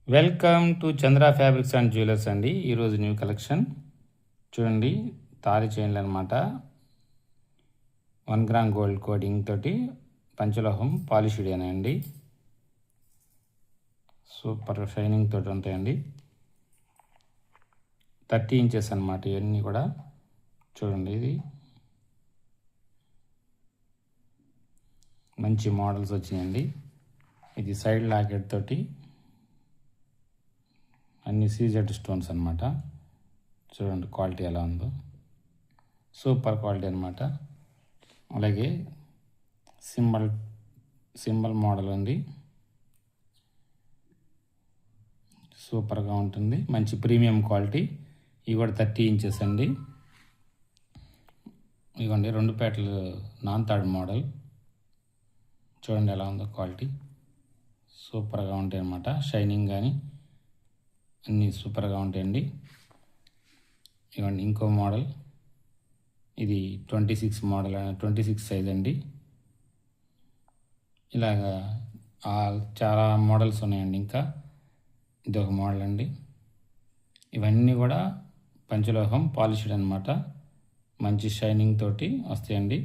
Welcome to Chandra fabrics and jewellers అండి. ఈరోజు new collection చూడండి. తాళి చైన్లు అనమాట. 1 గ్రామ్ గోల్డ్ కోటింగ్ తోటి పంచలోహం పాలిష్డ్ అండి. సూపర్ షైనింగ్ తోటి ఉంటాయండి. 30 ఇంచెస్ అనమాట. ఇవన్నీ కూడా చూడండి. ఇది మంచి మోడల్స్ వచ్చినాయండి. ఇది సైడ్ లాకెట్ తోటి అన్ని సీజెడ్ స్టోన్స్ అనమాట. చూడండి క్వాలిటీ ఎలా ఉందో, సూపర్ క్వాలిటీ అనమాట. అలాగే సింబల్ మోడల్ ఉంది, సూపర్గా ఉంటుంది. మంచి ప్రీమియం క్వాలిటీ. ఇవి కూడా 30 ఇంచెస్ అండి. ఇవ్వండి 2 పేటలు నాన్ తాడు మోడల్. చూడండి ఎలా ఉందో క్వాలిటీ, సూపర్గా ఉంటాయి అన్నమాట. షైనింగ్ కానీ అన్నీ సూపర్గా ఉంటాయండి. ఇవ్వండి ఇంకో మోడల్. ఇది 26 మోడల్, 26 సైజ్ అండి. ఇలాగా చాలా మోడల్స్ ఉన్నాయండి. ఇంకా ఇది ఒక మోడల్ అండి. ఇవన్నీ కూడా పంచలోహం పాలిష్డ్ అనమాట. మంచి షైనింగ్ తోటి వస్తాయండి.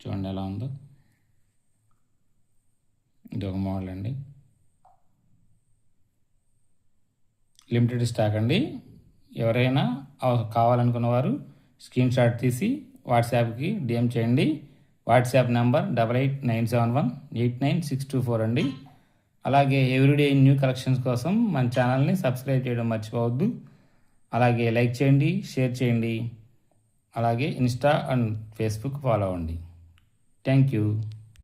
చూడండి ఎలా ఉందో. ఇది ఒక మోడల్ అండి. లిమిటెడ్ స్టాక్ అండి. ఎవరైనా కావాలనుకున్న వారు స్క్రీన్ షాట్ తీసి వాట్సాప్కి డిఎం చేయండి. వాట్సాప్ నెంబర్ 8897189624 అండి. అలాగే ఎవ్రీడే న్యూ కలెక్షన్స్ కోసం మన ఛానల్ని సబ్స్క్రైబ్ చేయడం మర్చిపోవద్దు. అలాగే లైక్ చేయండి, షేర్ చేయండి. అలాగే ఇన్స్టా అండ్ ఫేస్బుక్ ఫాలో అవ్వండి. Thank you.